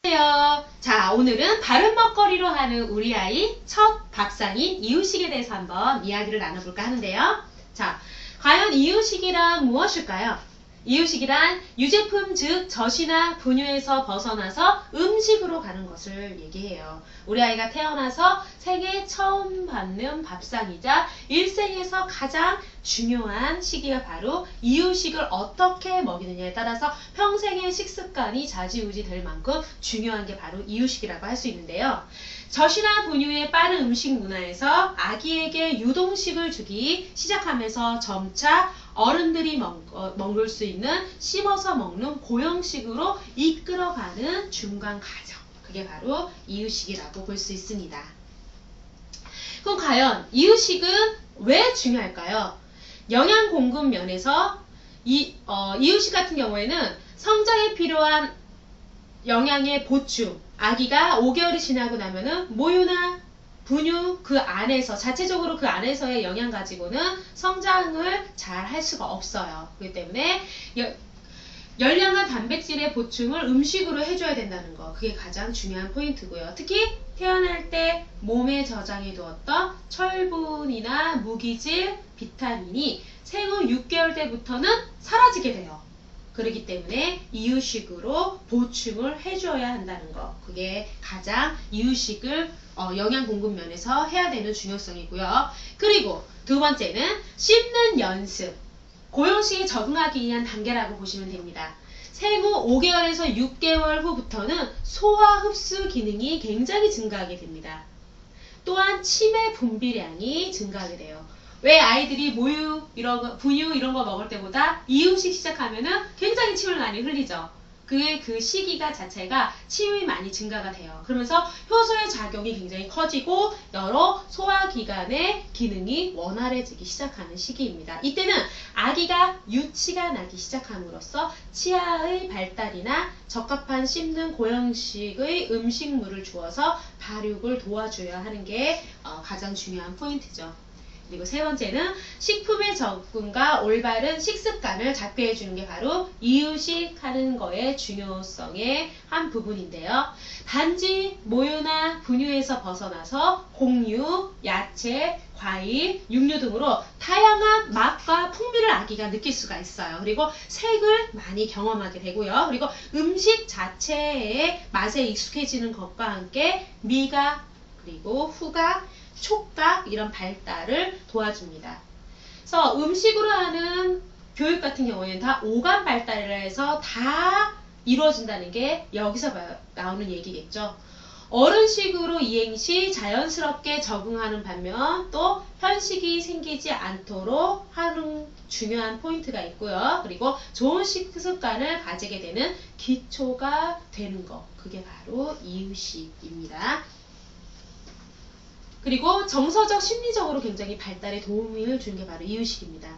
안녕하세요. 자, 오늘은 바른 먹거리로 하는 우리 아이 첫 밥상인 이유식에 대해서 한번 이야기를 나눠볼까 하는데요. 자, 과연 이유식이란 무엇일까요? 이유식이란 유제품 즉 젖이나 분유에서 벗어나서 음식으로 가는 것을 얘기해요. 우리 아이가 태어나서 생애 처음 받는 밥상이자 일생에서 가장 중요한 시기가 바로 이유식을 어떻게 먹이느냐에 따라서 평생의 식습관이 좌지우지 될 만큼 중요한 게 바로 이유식이라고 할 수 있는데요. 젖이나 분유의 빠른 음식 문화에서 아기에게 유동식을 주기 시작하면서 점차 어른들이 먹을 수 있는 씹어서 먹는 고형식으로 이끌어가는 중간 과정, 그게 바로 이유식이라고 볼 수 있습니다. 그럼 과연 이유식은 왜 중요할까요? 영양 공급 면에서 이유식 같은 경우에는 성장에 필요한 영양의 보충, 아기가 5개월이 지나고 나면은 모유나 분유 그 안에서 자체적으로 그 안에서의 영양 가지고는 성장을 잘 할 수가 없어요. 그렇기 때문에 열량과 단백질의 보충을 음식으로 해줘야 된다는 거, 그게 가장 중요한 포인트고요. 특히 태어날 때 몸에 저장해 두었던 철분이나 무기질, 비타민이 생후 6개월 때부터는 사라지게 돼요. 그렇기 때문에 이유식으로 보충을 해줘야 한다는 거, 그게 가장 이유식을 영양 공급 면에서 해야 되는 중요성이고요. 그리고 두 번째는 씹는 연습, 고형식에 적응하기 위한 단계라고 보시면 됩니다. 생후 5개월에서 6개월 후부터는 소화 흡수 기능이 굉장히 증가하게 됩니다. 또한 침의 분비량이 증가하게 돼요. 왜 아이들이 모유, 분유 이런 거 먹을 때보다 이유식 시작하면은 굉장히 침을 많이 흘리죠. 그 시기가 자체가 침이 많이 증가가 돼요. 그러면서 효소의 작용이 굉장히 커지고 여러 소화기관의 기능이 원활해지기 시작하는 시기입니다. 이때는 아기가 유치가 나기 시작함으로써 치아의 발달이나 적합한 씹는 고형식의 음식물을 주어서 발육을 도와줘야 하는 게 가장 중요한 포인트죠. 그리고 세 번째는 식품의 접근과 올바른 식습관을 잡게 해주는 게 바로 이유식 하는 거의 중요성의 한 부분인데요. 단지 모유나 분유에서 벗어나서 곡류, 야채, 과일, 육류 등으로 다양한 맛과 풍미를 아기가 느낄 수가 있어요. 그리고 색을 많이 경험하게 되고요. 그리고 음식 자체의 맛에 익숙해지는 것과 함께 미각, 그리고 후각, 촉각 이런 발달을 도와줍니다. 그래서 음식으로 하는 교육 같은 경우에는 다 오감 발달을 해서 다 이루어진다는 게 여기서 나오는 얘기겠죠. 어른식으로 이행 시 자연스럽게 적응하는 반면 또 편식이 생기지 않도록 하는 중요한 포인트가 있고요. 그리고 좋은 식습관을 가지게 되는 기초가 되는 것, 그게 바로 이유식입니다. 그리고 정서적, 심리적으로 굉장히 발달에 도움을 주는 게 바로 이유식입니다.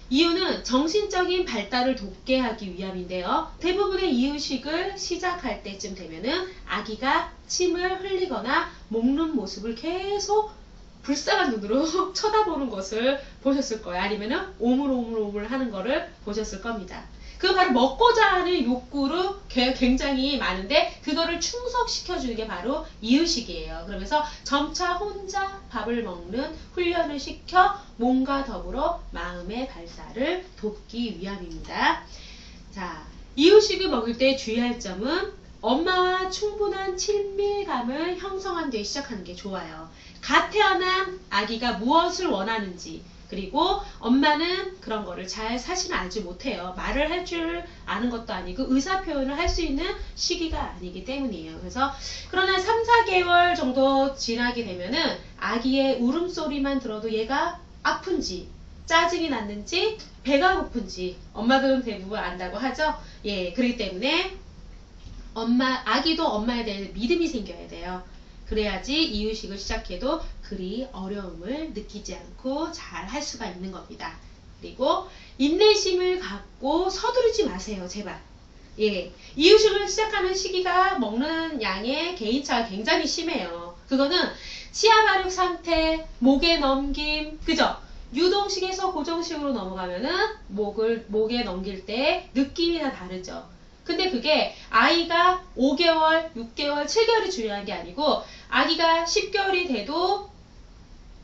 이유는 정신적인 발달을 돕게 하기 위함인데요. 대부분의 이유식을 시작할 때쯤 되면은 아기가 침을 흘리거나 먹는 모습을 계속 불쌍한 눈으로 쳐다보는 것을 보셨을 거예요. 아니면은 오물오물 하는 거를 보셨을 겁니다. 그 바로 먹고자 하는 욕구로 굉장히 많은데 그거를 충족시켜주는 게 바로 이유식이에요. 그러면서 점차 혼자 밥을 먹는 훈련을 시켜 몸과 더불어 마음의 발달을 돕기 위함입니다. 자, 이유식을 먹을 때 주의할 점은 엄마와 충분한 친밀감을 형성한 뒤에 시작하는 게 좋아요. 갓 태어난 아기가 무엇을 원하는지, 그리고 엄마는 그런 거를 잘 사실은 알지 못해요. 말을 할 줄 아는 것도 아니고 의사표현을 할 수 있는 시기가 아니기 때문이에요. 그러나 3, 4개월 정도 지나게 되면은 아기의 울음소리만 들어도 얘가 아픈지, 짜증이 났는지, 배가 고픈지 엄마들은 대부분 안다고 하죠. 예, 그렇기 때문에 아기도 엄마에 대해 믿음이 생겨야 돼요. 그래야지 이유식을 시작해도 그리 어려움을 느끼지 않고 잘 할 수가 있는 겁니다. 그리고 인내심을 갖고 서두르지 마세요, 제발. 예, 이유식을 시작하는 시기가 먹는 양의 개인차가 굉장히 심해요. 그거는 치아 발육 상태, 목의 넘김, 그죠? 유동식에서 고정식으로 넘어가면은 목에 넘길 때 느낌이 다 다르죠. 근데 그게 아이가 5개월, 6개월, 7개월이 중요한 게 아니고 아기가 10개월이 돼도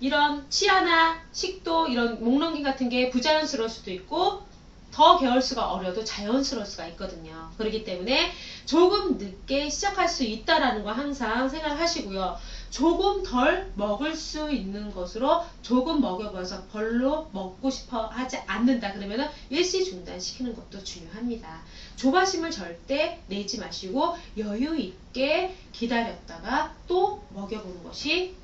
이런 치아나 식도 이런 목넘김 같은 게 부자연스러울 수도 있고 더 개월수가 어려도 자연스러울 수가 있거든요. 그렇기 때문에 조금 늦게 시작할 수 있다라는 거 항상 생각하시고요. 조금 덜 먹을 수 있는 것으로 조금 먹여봐서 별로 먹고 싶어 하지 않는다. 그러면 일시 중단시키는 것도 중요합니다. 조바심을 절대 내지 마시고 여유 있게 기다렸다가 또 먹여보는 것이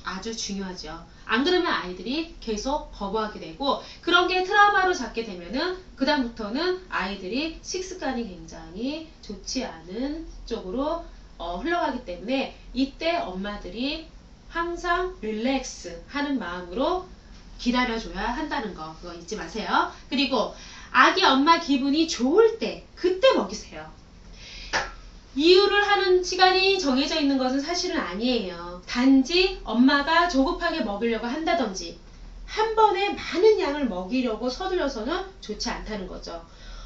아주 중요하죠. 안 그러면 아이들이 계속 거부하게 되고 그런 게 트라우마로 잡게 되면은 그 다음부터는 아이들이 식습관이 굉장히 좋지 않은 쪽으로 흘러가기 때문에 이때 엄마들이 항상 릴렉스 하는 마음으로 기다려줘야 한다는 거 그거 잊지 마세요. 그리고 아기 엄마 기분이 좋을 때 그때 먹이세요. 이유를 하는 시간이 정해져 있는 것은 사실은 아니에요. 단지 엄마가 조급하게 먹으려고 한다든지 한 번에 많은 양을 먹이려고 서둘러서는 좋지 않다는 거죠.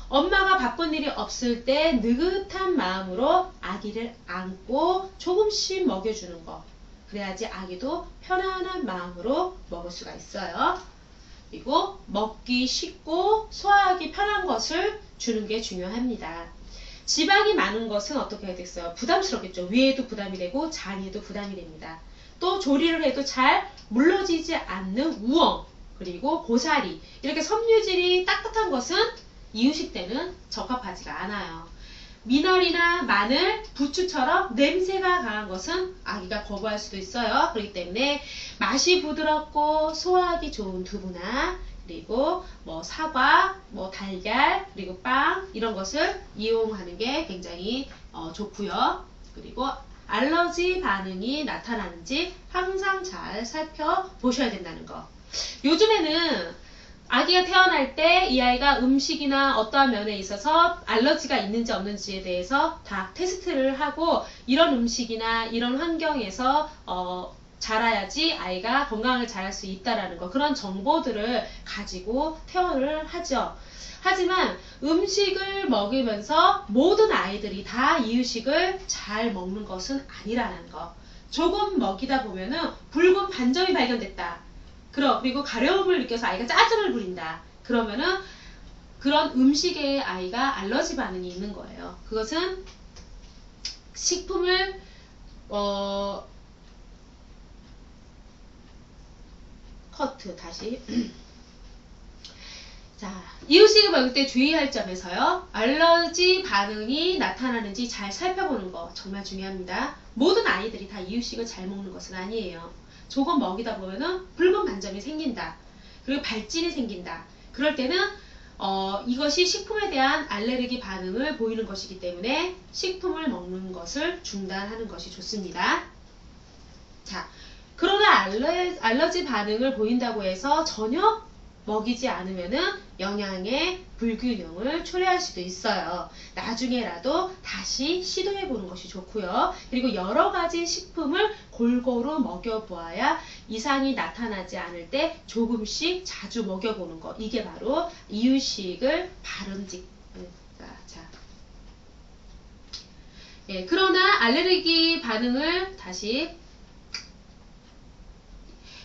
엄마가 바쁜 일이 없을 때 느긋한 마음으로 아기를 안고 조금씩 먹여주는 거. 그래야지 아기도 편안한 마음으로 먹을 수가 있어요. 그리고 먹기 쉽고 소화하기 편한 것을 주는 게 중요합니다. 지방이 많은 것은 어떻게 해야 되겠어요? 부담스럽겠죠. 위에도 부담이 되고 장에도 부담이 됩니다. 또 조리를 해도 잘 물러지지 않는 우엉 그리고 고사리 이렇게 섬유질이 딱딱한 것은 이유식 때는 적합하지가 않아요. 미나리나 마늘, 부추처럼 냄새가 강한 것은 아기가 거부할 수도 있어요. 그렇기 때문에 맛이 부드럽고 소화하기 좋은 두부나 그리고 뭐 사과, 뭐 달걀, 그리고 빵 이런 것을 이용하는 게 굉장히 좋고요. 그리고 알러지 반응이 나타나는지 항상 잘 살펴보셔야 된다는 거. 요즘에는 아기가 태어날 때 이 아이가 음식이나 어떠한 면에 있어서 알러지가 있는지 없는지에 대해서 다 테스트를 하고 이런 음식이나 이런 환경에서 자라야지 아이가 건강을 잘할 수 있다라는 거 그런 정보들을 가지고 태어를 하죠. 하지만 음식을 먹으면서 모든 아이들이 다 이유식을 잘 먹는 것은 아니라는 거. 조금 먹이다 보면은 붉은 반점이 발견됐다. 그리고 가려움을 느껴서 아이가 짜증을 부린다. 그러면은 그런 음식에 아이가 알러지 반응이 있는 거예요. 그것은 식품을 커트 다시 자, 이유식을 먹을 때 주의할 점에서요. 알러지 반응이 나타나는지 잘 살펴보는 거 정말 중요합니다. 모든 아이들이 다 이유식을 잘 먹는 것은 아니에요. 조금 먹이다 보면은 붉은 반점이 생긴다. 그리고 발진이 생긴다. 그럴 때는 이것이 식품에 대한 알레르기 반응을 보이는 것이기 때문에 식품을 먹는 것을 중단하는 것이 좋습니다. 자, 그러나 알러지 반응을 보인다고 해서 전혀 먹이지 않으면은 영양의 불균형을 초래할 수도 있어요. 나중에라도 다시 시도해 보는 것이 좋고요. 그리고 여러 가지 식품을 골고루 먹여보아야 이상이 나타나지 않을 때 조금씩 자주 먹여보는 것. 이게 바로 이유식을 그러나 알레르기 반응을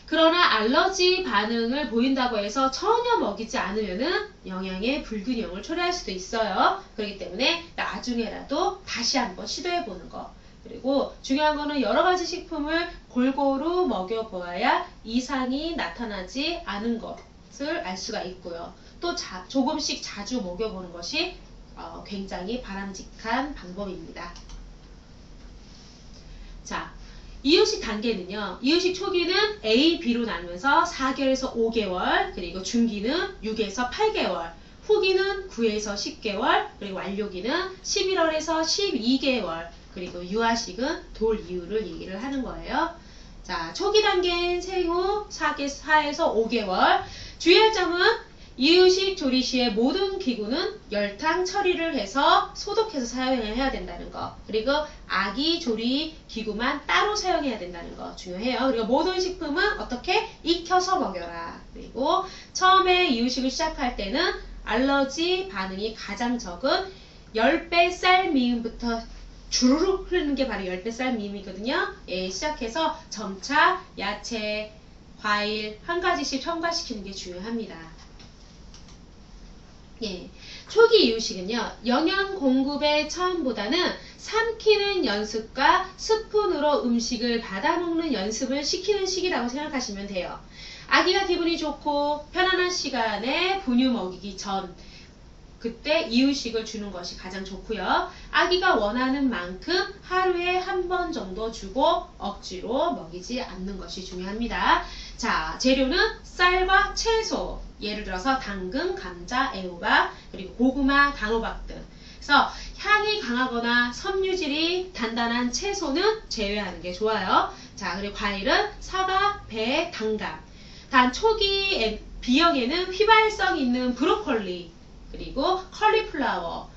그러나 알러지 반응을 보인다고 해서 전혀 먹이지 않으면은 영양의 불균형을 초래할 수도 있어요. 그렇기 때문에 나중에라도 다시 한번 시도해 보는 거. 그리고 중요한 거는 여러 가지 식품을 골고루 먹여보아야 이상이 나타나지 않은 것을 알 수가 있고요. 또 조금씩 자주 먹여보는 것이 굉장히 바람직한 방법입니다. 자. 이유식 단계는요. 이유식 초기는 A, B로 나누면서 4개월에서 5개월, 그리고 중기는 6에서 8개월, 후기는 9에서 10개월, 그리고 완료기는 11월에서 12개월, 그리고 유아식은 돌 이후를 얘기를 하는 거예요. 자, 초기 단계인 생후 4에서 5개월. 주의할 점은 이유식 조리 시에 모든 기구는 열탕 처리를 해서 소독해서 사용해야 된다는 거. 그리고 아기 조리 기구만 따로 사용해야 된다는 거 중요해요. 그리고 모든 식품은 어떻게 익혀서 먹여라. 그리고 처음에 이유식을 시작할 때는 알러지 반응이 가장 적은 10배 쌀 미음부터 주르륵 흐르는 게 바로 10배 쌀 미음이거든요. 예, 시작해서 점차 야채, 과일 한 가지씩 첨가시키는 게 중요합니다. 예, 초기 이유식은요, 영양 공급의 처음보다는 삼키는 연습과 스푼으로 음식을 받아먹는 연습을 시키는 시기라고 생각하시면 돼요. 아기가 기분이 좋고 편안한 시간에 분유 먹이기 전, 그때 이유식을 주는 것이 가장 좋고요. 아기가 원하는 만큼 하루에 한 번 정도 주고 억지로 먹이지 않는 것이 중요합니다. 자, 재료는 쌀과 채소, 예를 들어서 당근, 감자, 애호박, 그리고 고구마, 단호박 등. 그래서 향이 강하거나 섬유질이 단단한 채소는 제외하는 게 좋아요. 자, 그리고 과일은 사과, 배, 단감. 단 초기 B형에는 휘발성 있는 브로콜리, 그리고 컬리플라워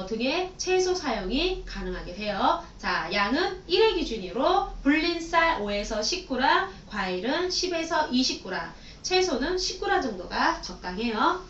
등의 채소 사용이 가능하게 돼요. 자, 양은 1회 기준으로 불린 쌀 5에서 10g, 과일은 10에서 20g, 채소는 10g 정도가 적당해요.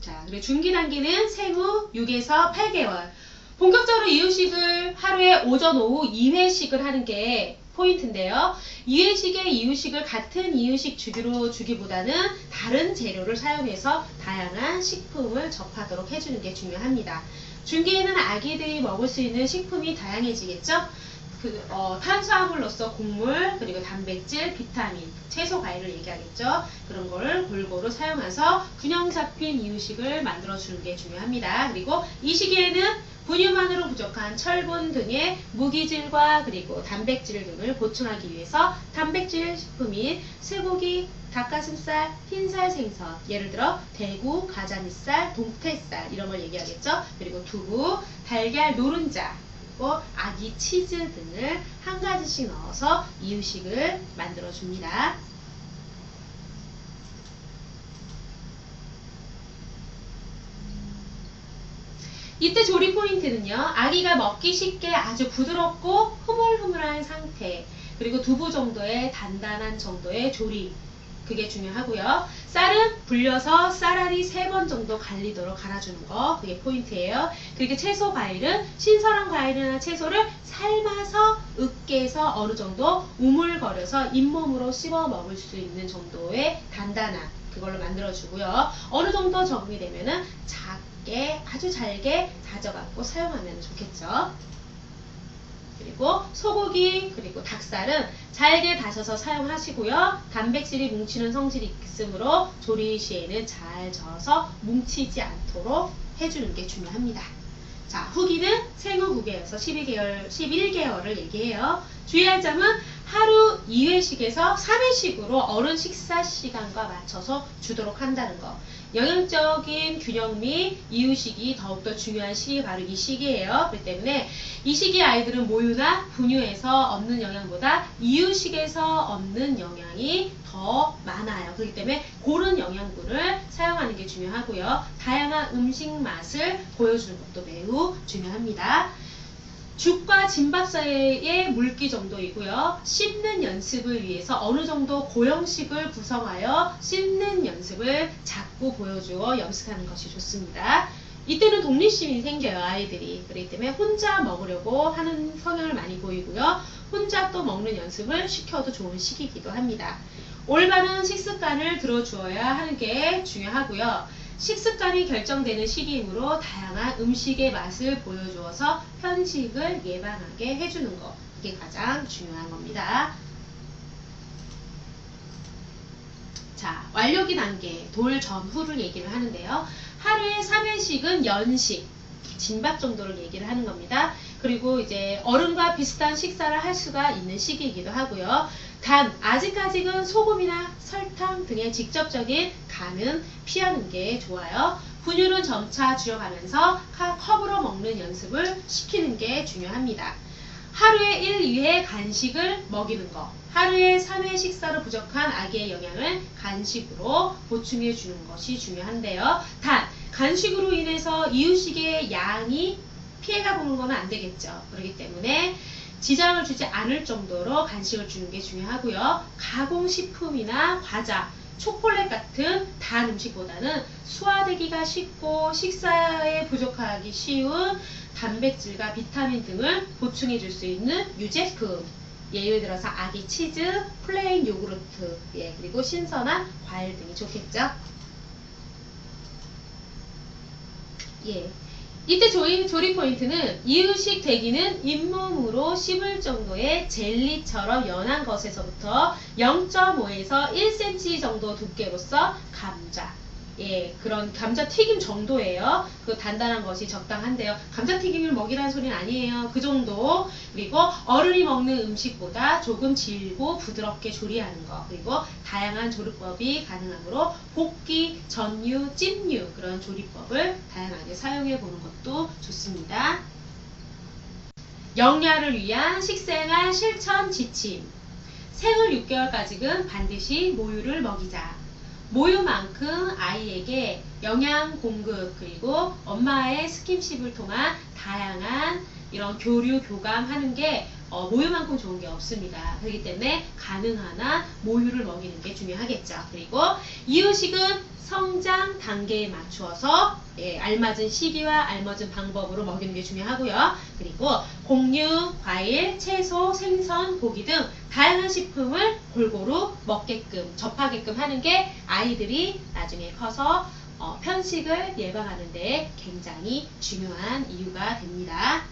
자, 그리고 중기 단계는 생후 6에서 8개월. 본격적으로 이유식을 하루에 오전, 오후 2회씩을 하는 게 포인트인데요. 2회씩의 이유식을 같은 이유식 주기로 주기보다는 다른 재료를 사용해서 다양한 식품을 접하도록 해주는 게 중요합니다. 중기에는 아기들이 먹을 수 있는 식품이 다양해지겠죠. 탄수화물로서 곡물, 그리고 단백질, 비타민, 채소, 과일을 얘기하겠죠. 그런 거를 골고루 사용해서 균형 잡힌 이유식을 만들어주는 게 중요합니다. 그리고 이 시기에는 분유만으로 부족한 철분 등의 무기질과 그리고 단백질 등을 보충하기 위해서 단백질 식품인 쇠고기, 닭가슴살, 흰살 생선, 예를 들어 대구, 가자미살, 동태살 이런 걸 얘기하겠죠. 그리고 두부, 달걀, 노른자, 그리고 아기 치즈 등을 한 가지씩 넣어서 이유식을 만들어 줍니다. 이때 조리 포인트는요, 아기가 먹기 쉽게 아주 부드럽고 흐물흐물한 상태, 그리고 두부 정도의 단단한 정도의 조리, 그게 중요하고요. 쌀은 불려서 쌀알이 3번 정도 갈리도록 갈아주는 거, 그게 포인트예요. 그리고 채소, 과일은 신선한 과일이나 채소를 삶아서 으깨서 어느 정도 우물거려서 잇몸으로 씹어 먹을 수 있는 정도의 단단한 그걸로 만들어주고요. 어느 정도 적응이 되면은 작게, 아주 잘게 다져갖고 사용하면 좋겠죠. 그리고 소고기, 그리고 닭살은 잘게 다져서 사용하시고요. 단백질이 뭉치는 성질이 있으므로 조리 시에는 잘 저어서 뭉치지 않도록 해주는 게 중요합니다. 자, 후기는 생후 9개월에서 11개월을 얘기해요. 주의할 점은 하루 2회씩에서 3회씩으로 어른 식사 시간과 맞춰서 주도록 한다는 거. 영양적인 균형 및 이유식이 더욱더 중요한 시기 바로 이 시기예요. 그렇기 때문에 이 시기 아이들은 모유나 분유에서 얻는 영양보다 이유식에서 얻는 영양이 더 많아요. 그렇기 때문에 고른 영양분을 사용하는 게 중요하고요. 다양한 음식 맛을 보여주는 것도 매우 중요합니다. 죽과 진밥 사이의 물기 정도이고요. 씹는 연습을 위해서 어느 정도 고형식을 구성하여 씹는 연습을 자꾸 보여주어 연습하는 것이 좋습니다. 이때는 독립심이 생겨요, 아이들이. 그렇기 때문에 혼자 먹으려고 하는 성향을 많이 보이고요. 혼자 또 먹는 연습을 시켜도 좋은 시기이기도 합니다. 올바른 식습관을 들어주어야 하는 게 중요하고요. 식습관이 결정되는 시기이므로 다양한 음식의 맛을 보여주어서 편식을 예방하게 해주는 것, 이게 가장 중요한 겁니다. 자, 완료기 단계, 돌 전후를 얘기를 하는데요. 하루에 3회씩은 연식, 진밥 정도를 얘기를 하는 겁니다. 그리고 이제 어른과 비슷한 식사를 할 수가 있는 시기이기도 하고요. 단 아직까지는 소금이나 설탕 등의 직접적인 간은 피하는 게 좋아요. 분유는 점차 줄여가면서 컵으로 먹는 연습을 시키는 게 중요합니다. 하루에 1, 2회 간식을 먹이는 것, 하루에 3회 식사로 부족한 아기의 영양을 간식으로 보충해 주는 것이 중요한데요. 단 간식으로 인해서 이유식의 양이 피해가 보는 건 안 되겠죠. 그렇기 때문에 지장을 주지 않을 정도로 간식을 주는 게 중요하고요. 가공식품이나 과자, 초콜릿 같은 단 음식보다는 소화되기가 쉽고 식사에 부족하기 쉬운 단백질과 비타민 등을 보충해 줄 수 있는 유제품. 예를 들어서 아기 치즈, 플레인 요구르트, 그리고 신선한 과일 등이 좋겠죠. 이때 조리 포인트는 이유식 대기는 잇몸으로 씹을 정도의 젤리처럼 연한 것에서부터 0.5에서 1cm 정도 두께로서 감자. 그런 감자튀김 정도예요. 그 단단한 것이 적당한데요. 감자튀김을 먹이라는 소리는 아니에요. 그 정도. 그리고 어른이 먹는 음식보다 조금 질고 부드럽게 조리하는 것. 그리고 다양한 조리법이 가능하므로 볶기, 전류, 찜류 그런 조리법을 다양하게 사용해 보는 것도 좋습니다. 영야를 위한 식생활 실천 지침. 생후 6개월까지는 반드시 모유를 먹이자. 모유만큼 아이에게 영양 공급 그리고 엄마의 스킨십을 통한 다양한 이런 교류 교감하는 게 모유만큼 좋은 게 없습니다. 그렇기 때문에 가능한 한 모유를 먹이는 게 중요하겠죠. 그리고 이유식은 성장 단계에 맞추어서 알맞은 시기와 알맞은 방법으로 먹이는 게 중요하고요. 그리고 곡류, 과일, 채소, 생선, 고기 등 다양한 식품을 골고루 먹게끔 접하게끔 하는 게 아이들이 나중에 커서 편식을 예방하는 데 굉장히 중요한 이유가 됩니다.